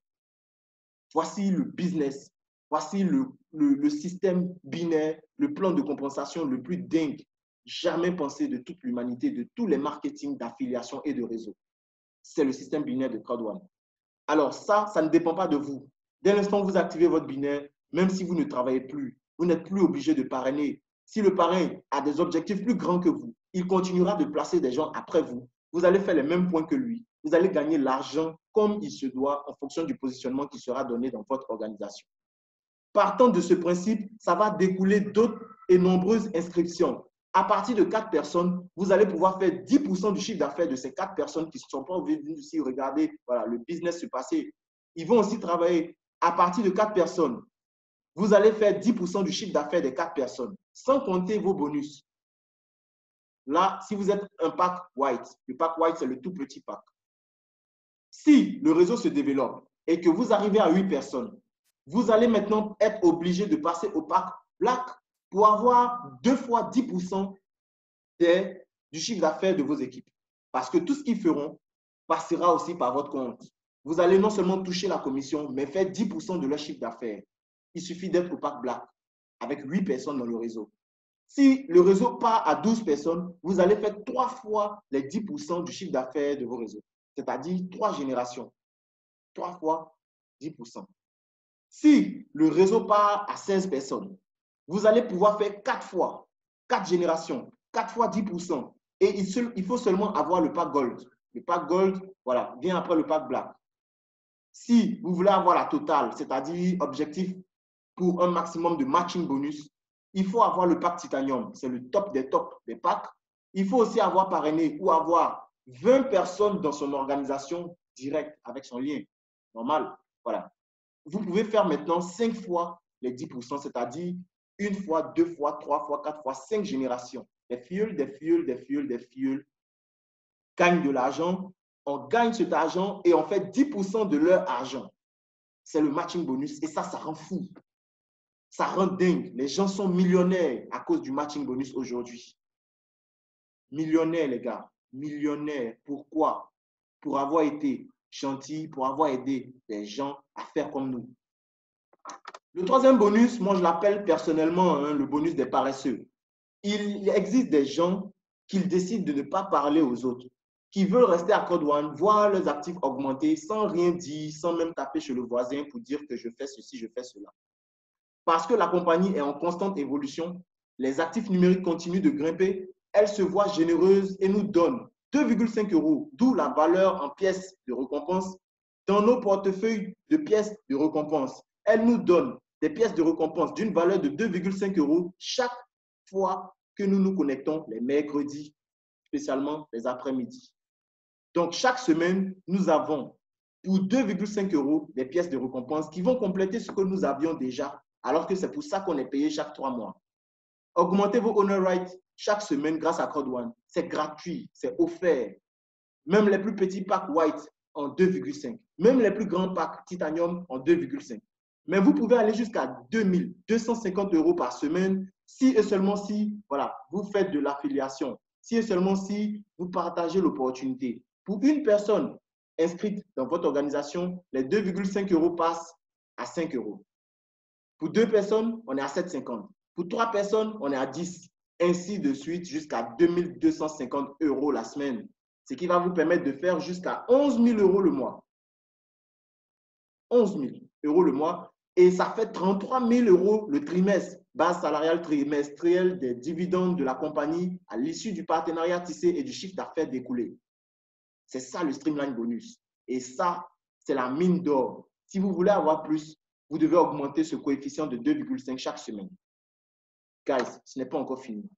Voici le business, voici le système binaire, le plan de compensation le plus dingue jamais pensé de toute l'humanité, de tous les marketing d'affiliation et de réseau. C'est le système binaire de CrowdOne. Alors ça ne dépend pas de vous. Dès l'instant où vous activez votre binaire, même si vous ne travaillez plus, vous n'êtes plus obligé de parrainer. Si le parrain a des objectifs plus grands que vous, il continuera de placer des gens après vous. Vous allez faire les mêmes points que lui. Vous allez gagner l'argent comme il se doit en fonction du positionnement qui sera donné dans votre organisation. Partant de ce principe, ça va découler d'autres et nombreuses inscriptions. À partir de 4 personnes, vous allez pouvoir faire 10% du chiffre d'affaires de ces 4 personnes qui ne sont pas venues ici regarder le business se passer. Ils vont aussi travailler à partir de 4 personnes. Vous allez faire 10% du chiffre d'affaires des 4 personnes, sans compter vos bonus. Là, si vous êtes un pack white, le pack white, c'est le tout petit pack. Si le réseau se développe et que vous arrivez à 8 personnes, vous allez maintenant être obligé de passer au pack black pour avoir 2 fois 10% du chiffre d'affaires de vos équipes. Parce que tout ce qu'ils feront passera aussi par votre compte. Vous allez non seulement toucher la commission, mais faire 10% de leur chiffre d'affaires. Il suffit d'être au pack black avec 8 personnes dans le réseau. Si le réseau part à 12 personnes, vous allez faire 3 fois les 10% du chiffre d'affaires de vos réseaux. C'est-à-dire 3 générations. 3 fois 10%. Si le réseau part à 16 personnes, vous allez pouvoir faire 4 fois, 4 générations, 4 fois 10%. Et il faut seulement avoir le pack gold. Le pack gold, vient après le pack black. Si vous voulez avoir la totale, c'est-à-dire objectif pour un maximum de matching bonus, il faut avoir le pack titanium. C'est le top des tops des packs. Il faut aussi avoir parrainé ou avoir 20 personnes dans son organisation directe avec son lien. Normal. Voilà. Vous pouvez faire maintenant 5 fois les 10%, c'est-à-dire 1 fois, 2 fois, 3 fois, 4 fois, 5 générations. Des fuels gagnent de l'argent. On gagne cet argent et on fait 10% de leur argent. C'est le matching bonus et ça rend fou. Ça rend dingue. Les gens sont millionnaires à cause du matching bonus aujourd'hui. Millionnaires, les gars. Millionnaires. Pourquoi? Pour avoir été gentils, pour avoir aidé les gens à faire comme nous. Le troisième bonus, moi je l'appelle personnellement le bonus des paresseux. Il existe des gens qui décident de ne pas parler aux autres, qui veulent rester à CrowdOne, voir leurs actifs augmenter sans rien dire, sans même taper chez le voisin pour dire que je fais ceci, je fais cela. Parce que la compagnie est en constante évolution, les actifs numériques continuent de grimper, elle se voit généreuse et nous donne 2,5 €, d'où la valeur en pièces de récompense dans nos portefeuilles de pièces de récompense. Elle nous donne des pièces de récompense d'une valeur de 2,5 € chaque fois que nous nous connectons les mercredis, spécialement les après-midi. Donc, chaque semaine, nous avons pour 2,5 € des pièces de récompense qui vont compléter ce que nous avions déjà, alors que c'est pour ça qu'on est payé chaque 3 mois. Augmentez vos honor rights chaque semaine grâce à CrowdOne. C'est gratuit, c'est offert. Même les plus petits packs white en 2,5. Même les plus grands packs titanium en 2,5. Mais vous pouvez aller jusqu'à 250 € par semaine si et seulement si vous faites de l'affiliation. si et seulement si vous partagez l'opportunité. Pour une personne inscrite dans votre organisation, les 2,5 € passent à 5 €. Pour 2 personnes, on est à 7,50 €. Pour 3 personnes, on est à 10 €. Ainsi de suite jusqu'à 2250 € la semaine. Ce qui va vous permettre de faire jusqu'à 11 000 € le mois. 11 000 € le mois. Et ça fait 33 000 € le trimestre. Base salariale trimestrielle des dividendes de la compagnie à l'issue du partenariat tissé et du chiffre d'affaires découlé. C'est ça le streamline bonus. Et ça, c'est la mine d'or. Si vous voulez avoir plus, vous devez augmenter ce coefficient de 2,5 chaque semaine. Guys, ce n'est pas encore fini.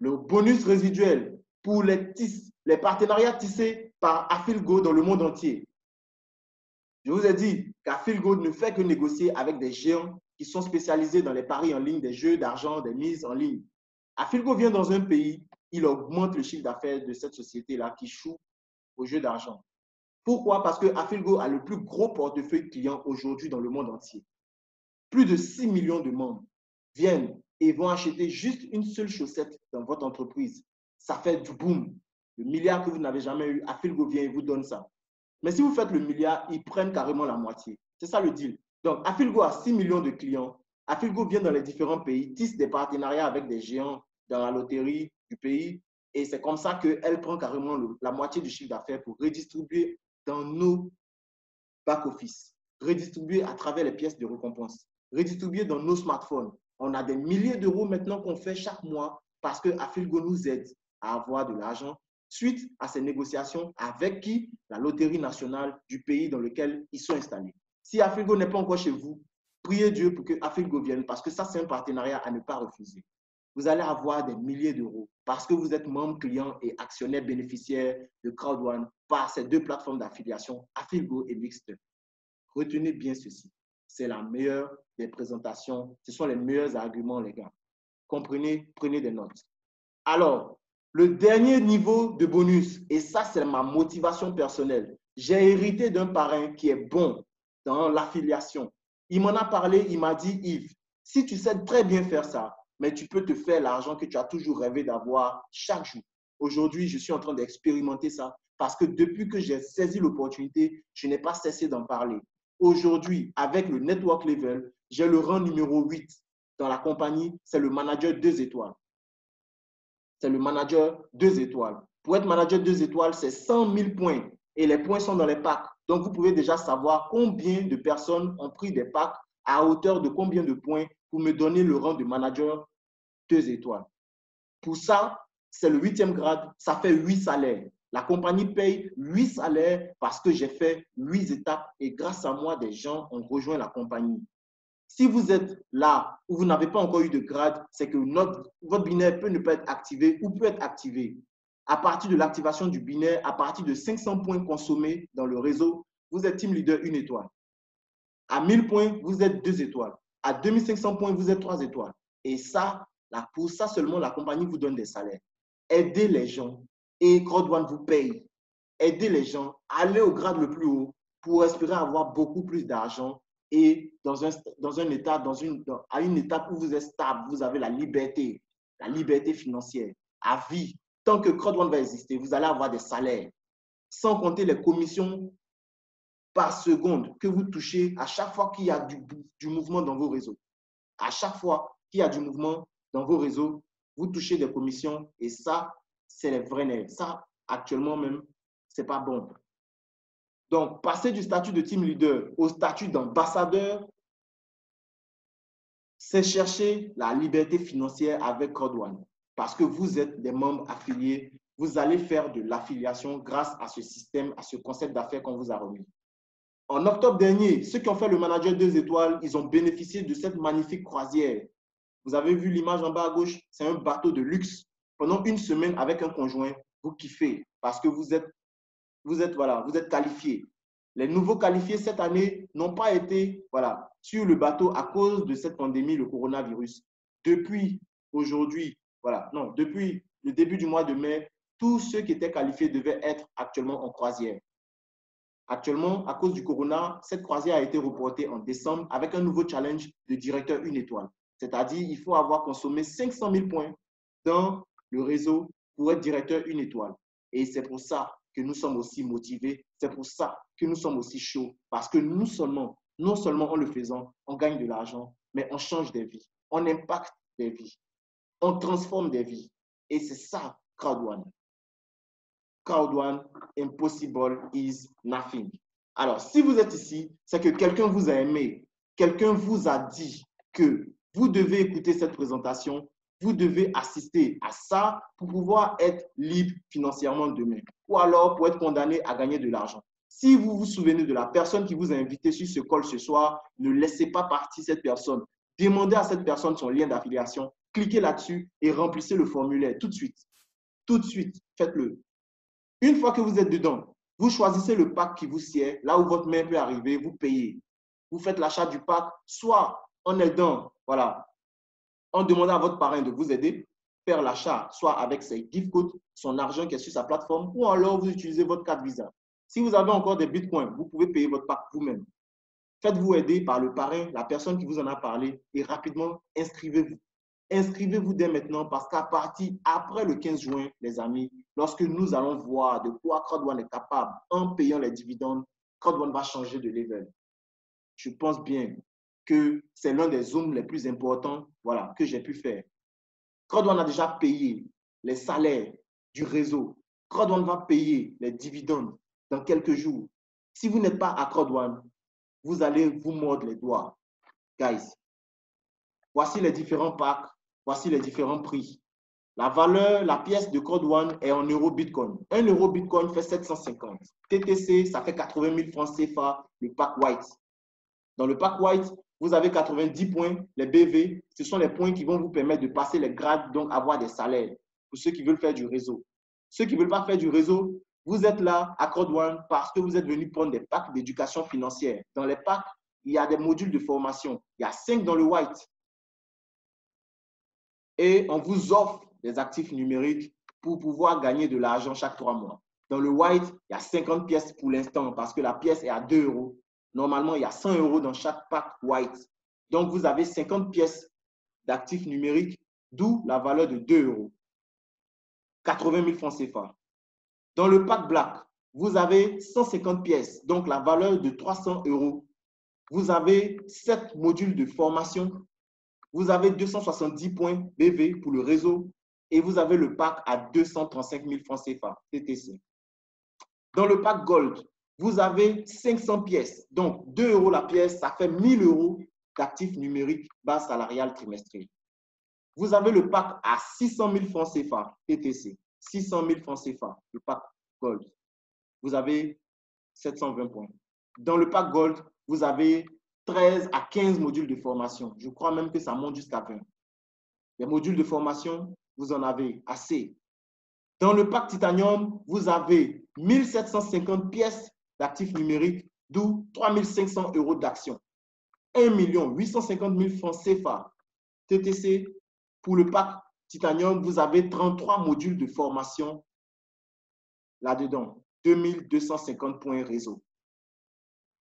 Le bonus résiduel pour les partenariats tissés par Afilgo dans le monde entier. Je vous ai dit qu'Afilgo ne fait que négocier avec des géants qui sont spécialisés dans les paris en ligne, des jeux d'argent, des mises en ligne. Afilgo vient dans un pays, il augmente le chiffre d'affaires de cette société-là qui joue aux jeux d'argent. Pourquoi? Parce que Afilgo a le plus gros portefeuille client aujourd'hui dans le monde entier. Plus de 6 millions de membres viennent et vont acheter juste une seule chaussette dans votre entreprise. Ça fait du boom. Le milliard que vous n'avez jamais eu, Afilgo vient et vous donne ça. Mais si vous faites le milliard, ils prennent carrément la moitié. C'est ça le deal. Donc, Afilgo a 6 millions de clients. Afilgo vient dans les différents pays, tisse des partenariats avec des géants dans la loterie du pays. Et c'est comme ça qu'elle prend carrément la moitié du chiffre d'affaires pour redistribuer dans nos back-office, redistribuer à travers les pièces de récompense, redistribuer dans nos smartphones. On a des milliers d'euros maintenant qu'on fait chaque mois parce que Afilgo nous aide à avoir de l'argent suite à ces négociations avec qui? La Loterie nationale du pays dans lequel ils sont installés. Si Afilgo n'est pas encore chez vous, priez Dieu pour que Afilgo vienne parce que ça, c'est un partenariat à ne pas refuser. Vous allez avoir des milliers d'euros parce que vous êtes membre, client et actionnaire bénéficiaire de Crowd1 par ces deux plateformes d'affiliation, Afilgo et Mixter. Retenez bien ceci. C'est la meilleure des présentations. Ce sont les meilleurs arguments, les gars. Comprenez, prenez des notes. Alors, le dernier niveau de bonus, et ça, c'est ma motivation personnelle. J'ai hérité d'un parrain qui est bon dans l'affiliation. Il m'en a parlé, il m'a dit, Yves, si tu sais très bien faire ça, mais tu peux te faire l'argent que tu as toujours rêvé d'avoir chaque jour. Aujourd'hui, je suis en train d'expérimenter ça parce que depuis que j'ai saisi l'opportunité, je n'ai pas cessé d'en parler. Aujourd'hui, avec le Network Level, j'ai le rang numéro 8 dans la compagnie, c'est le manager 2 étoiles. C'est le manager 2 étoiles. Pour être manager 2 étoiles, c'est 100 000 points et les points sont dans les packs. Donc, vous pouvez déjà savoir combien de personnes ont pris des packs à hauteur de combien de points pour me donner le rang de manager 2 étoiles. Pour ça, c'est le 8e grade, ça fait 8 salaires. La compagnie paye 8 salaires parce que j'ai fait 8 étapes et grâce à moi, des gens ont rejoint la compagnie. Si vous êtes là où vous n'avez pas encore eu de grade, c'est que votre binaire peut ne pas être activé ou peut être activé. À partir de l'activation du binaire, à partir de 500 points consommés dans le réseau, vous êtes team leader 1 étoile. À 1000 points, vous êtes 2 étoiles. À 2500 points, vous êtes 3 étoiles. Et ça, pour ça seulement, la compagnie vous donne des salaires. Aidez les gens et Crowd1 vous paye. Aidez les gens, allez au grade le plus haut pour espérer avoir beaucoup plus d'argent et à une étape où vous êtes stable, vous avez la liberté financière à vie. Tant que Crowd1 va exister, vous allez avoir des salaires, sans compter les commissions par seconde que vous touchez à chaque fois qu'il y a du mouvement dans vos réseaux. À chaque fois qu'il y a du mouvement dans vos réseaux, vous touchez des commissions et ça, c'est les vrais nerfs. Ça, actuellement même, ce n'est pas bon. Donc, passer du statut de team leader au statut d'ambassadeur, c'est chercher la liberté financière avec Crowd1. Parce que vous êtes des membres affiliés, vous allez faire de l'affiliation grâce à ce système, à ce concept d'affaires qu'on vous a remis. En octobre dernier, ceux qui ont fait le manager 2 étoiles, ils ont bénéficié de cette magnifique croisière. Vous avez vu l'image en bas à gauche, c'est un bateau de luxe. Pendant une semaine avec un conjoint, vous kiffez parce que vous êtes qualifiés. Les nouveaux qualifiés cette année n'ont pas été sur le bateau à cause de cette pandémie, le coronavirus. Depuis aujourd'hui, depuis le début du mois de mai, tous ceux qui étaient qualifiés devaient être actuellement en croisière. Actuellement, à cause du corona, cette croisière a été reportée en décembre avec un nouveau challenge de directeur 1 étoile. C'est-à-dire qu'il faut avoir consommé 500 000 points dans le réseau pour être directeur une étoile. Et c'est pour ça que nous sommes aussi motivés, c'est pour ça que nous sommes aussi chauds, parce que non seulement en le faisant, on gagne de l'argent, mais on change des vies, on impacte des vies, on transforme des vies. Et c'est ça, Crowd One. Crowd One, impossible is nothing. Alors, si vous êtes ici, c'est que quelqu'un vous a aimé, quelqu'un vous a dit que vous devez écouter cette présentation, vous devez assister à ça pour pouvoir être libre financièrement demain, ou alors pour être condamné à gagner de l'argent. Si vous vous souvenez de la personne qui vous a invité sur ce call ce soir, ne laissez pas partir cette personne. Demandez à cette personne son lien d'affiliation, cliquez là-dessus et remplissez le formulaire tout de suite. Tout de suite, faites-le. Une fois que vous êtes dedans, vous choisissez le pack qui vous sied, là où votre main peut arriver, vous payez. Vous faites l'achat du pack, soit en aidant, voilà, en demandant à votre parrain de vous aider, faire l'achat, soit avec ses gift codes, son argent qui est sur sa plateforme, ou alors vous utilisez votre carte Visa. Si vous avez encore des bitcoins, vous pouvez payer votre pack vous-même. Faites-vous aider par le parrain, la personne qui vous en a parlé, et rapidement, inscrivez-vous. Inscrivez-vous dès maintenant parce qu'à partir après le 15 juin, les amis, lorsque nous allons voir de quoi Crowd One est capable en payant les dividendes, Crowd One va changer de level. Je pense bien que c'est l'un des zooms les plus importants, voilà, que j'ai pu faire. Crowd One a déjà payé les salaires du réseau. Crowd One va payer les dividendes dans quelques jours. Si vous n'êtes pas à Crowd One, vous allez vous mordre les doigts. Guys, voici les différents packs, voici les différents prix. La valeur, la pièce de Crowd One est en euro Bitcoin. 1 euro Bitcoin fait 750. TTC, ça fait 80 000 francs CFA, le pack white. Dans le pack white, vous avez 90 points, les BV. Ce sont les points qui vont vous permettre de passer les grades, donc avoir des salaires pour ceux qui veulent faire du réseau. Ceux qui ne veulent pas faire du réseau, vous êtes là à Crowd One parce que vous êtes venus prendre des packs d'éducation financière. Dans les packs, il y a des modules de formation. Il y a 5 dans le white. Et on vous offre des actifs numériques pour pouvoir gagner de l'argent chaque 3 mois. Dans le white, il y a 50 pièces pour l'instant parce que la pièce est à 2 euros. Normalement, il y a 100 euros dans chaque pack white. Donc, vous avez 50 pièces d'actifs numériques, d'où la valeur de 2 euros. 80 000 francs CFA. Dans le pack black, vous avez 150 pièces, donc la valeur de 300 euros. Vous avez 7 modules de formation. Vous avez 270 points BV pour le réseau et vous avez le pack à 235 000 francs CFA, TTC. Dans le pack Gold, vous avez 500 pièces. Donc, 2 euros la pièce, ça fait 1 000 euros d'actifs numériques base salariale trimestrielle. Vous avez le pack à 600 000 francs CFA, TTC. 600 000 francs CFA, le pack Gold. Vous avez 720 points. Dans le pack Gold, vous avez 13 à 15 modules de formation. Je crois même que ça monte jusqu'à 20. Les modules de formation, vous en avez assez. Dans le pack Titanium, vous avez 1750 pièces d'actifs numériques, d'où 3500 euros d'actions. 1 850 000 francs CFA. TTC, pour le pack Titanium, vous avez 33 modules de formation là-dedans. 2250 points réseau.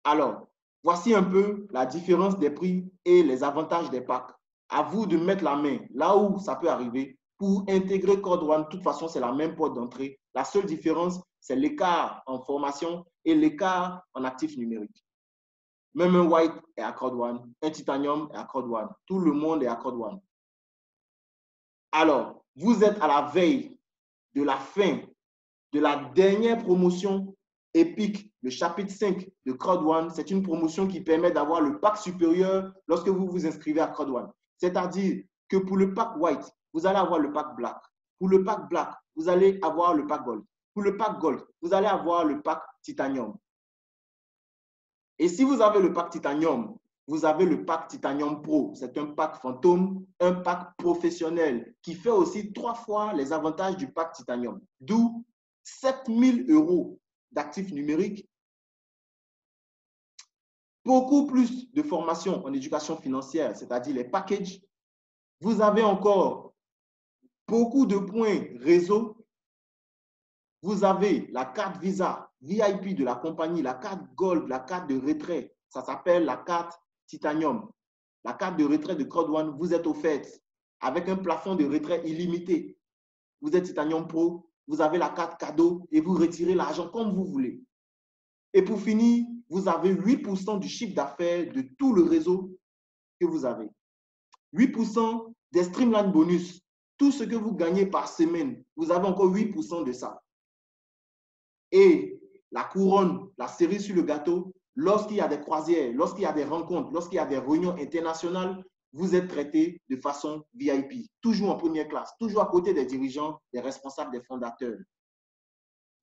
Alors, voici un peu la différence des prix et les avantages des packs. À vous de mettre la main là où ça peut arriver pour intégrer Crowd One. De toute façon, c'est la même porte d'entrée. La seule différence, c'est l'écart en formation et l'écart en actifs numériques. Même un white est à Crowd One, un titanium est à Crowd One. Tout le monde est à Crowd One. Alors, vous êtes à la veille de la fin de la dernière promotion épique, le chapitre 5 de Crowd One. C'est une promotion qui permet d'avoir le pack supérieur lorsque vous vous inscrivez à Crowd One. C'est-à-dire que pour le pack white, vous allez avoir le pack black. Pour le pack black, vous allez avoir le pack gold. Pour le pack gold, vous allez avoir le pack titanium. Et si vous avez le pack titanium, vous avez le pack Titanium Pro. C'est un pack fantôme, un pack professionnel qui fait aussi 3 fois les avantages du pack Titanium. D'où 7 000 euros d'actifs numériques, beaucoup plus de formation en éducation financière, c'est-à-dire les packages. Vous avez encore beaucoup de points réseau. Vous avez la carte Visa VIP de la compagnie, la carte Gold, la carte de retrait. Ça s'appelle la carte Titanium. La carte de retrait de Crowd One vous est offerte avec un plafond de retrait illimité. vous êtes Titanium Pro, vous avez la carte cadeau et vous retirez l'argent comme vous voulez. Et pour finir, vous avez 8% du chiffre d'affaires de tout le réseau que vous avez. 8% des Streamline bonus. Tout ce que vous gagnez par semaine, vous avez encore 8% de ça. Et la couronne, la cerise sur le gâteau, lorsqu'il y a des croisières, lorsqu'il y a des rencontres, lorsqu'il y a des réunions internationales, vous êtes traité de façon VIP, toujours en première classe, toujours à côté des dirigeants, des responsables, des fondateurs.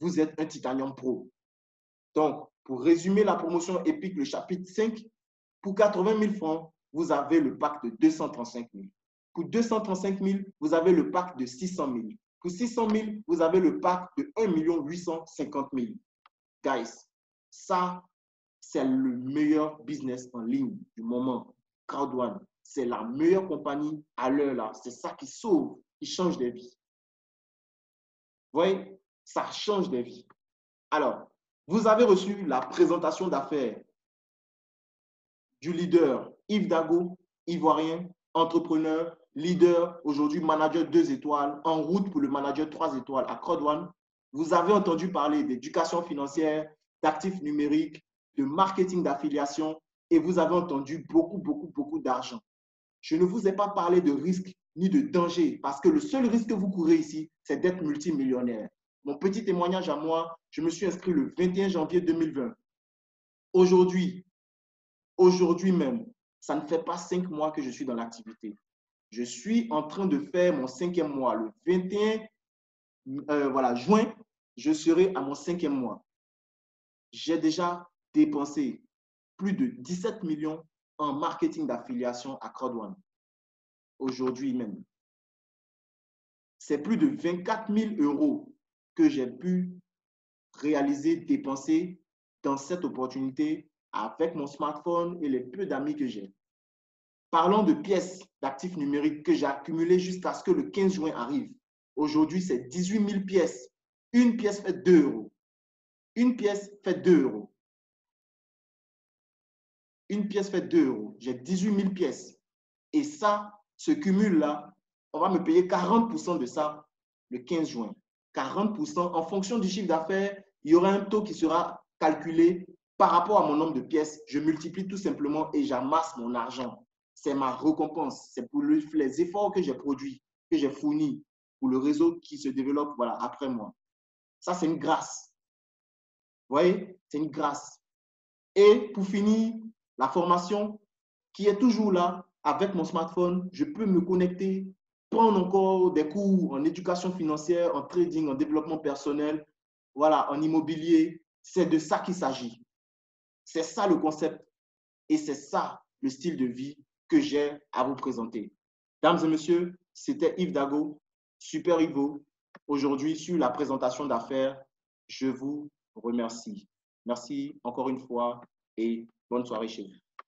Vous êtes un Titanium Pro. Donc, pour résumer la promotion épique, le chapitre 5, pour 80 000 francs, vous avez le pack de 235 000. Pour 235 000, vous avez le pack de 600 000. Pour 600 000, vous avez le pack de 1 850 000. Guys, ça, c'est le meilleur business en ligne du moment. Crowd1, c'est la meilleure compagnie à l'heure là. C'est ça qui sauve, qui change des vies. Vous voyez, ça change des vies. Alors, vous avez reçu la présentation d'affaires du leader Yves Dago, ivoirien, entrepreneur, leader, aujourd'hui manager 2 étoiles, en route pour le manager 3 étoiles à Crowd1. Vous avez entendu parler d'éducation financière, d'actifs numériques, de marketing d'affiliation et vous avez entendu beaucoup d'argent. Je ne vous ai pas parlé de risque ni de danger parce que le seul risque que vous courez ici, c'est d'être multimillionnaire. Mon petit témoignage à moi, je me suis inscrit le 21 janvier 2020. Aujourd'hui même, ça ne fait pas 5 mois que je suis dans l'activité. Je suis en train de faire mon 5e mois. Le 21 juin, je serai à mon 5e mois. J'ai déjà dépensé plus de 17 millions en marketing d'affiliation à Crowd1. Aujourd'hui même. C'est plus de 24 000 € que j'ai pu réaliser, dépenser dans cette opportunité avec mon smartphone et les peu d'amis que j'ai. Parlons de pièces d'actifs numériques que j'ai accumulées jusqu'à ce que le 15 juin arrive. Aujourd'hui, c'est 18 000 pièces. Une pièce fait 2 €. Une pièce fait 2 €. Une pièce fait 2 €. J'ai 18 000 pièces. Et ça, ce cumul-là, on va me payer 40% de ça le 15 juin. 40%, en fonction du chiffre d'affaires, il y aura un taux qui sera calculé par rapport à mon nombre de pièces. Je multiplie tout simplement et j'amasse mon argent. C'est ma récompense. C'est pour les efforts que j'ai produits, que j'ai fournis pour le réseau qui se développe après moi. Ça, c'est une grâce. Vous voyez, c'est une grâce. Et pour finir, la formation qui est toujours là avec mon smartphone, je peux me connecter, prendre encore des cours en éducation financière, en trading, en développement personnel, en immobilier. C'est de ça qu'il s'agit. C'est ça le concept et c'est ça le style de vie que j'ai à vous présenter. Dames et messieurs, c'était Yves Dago, Super Ivo, aujourd'hui sur la présentation d'affaires. Je vous remercie. Merci encore une fois et bonne soirée chez vous.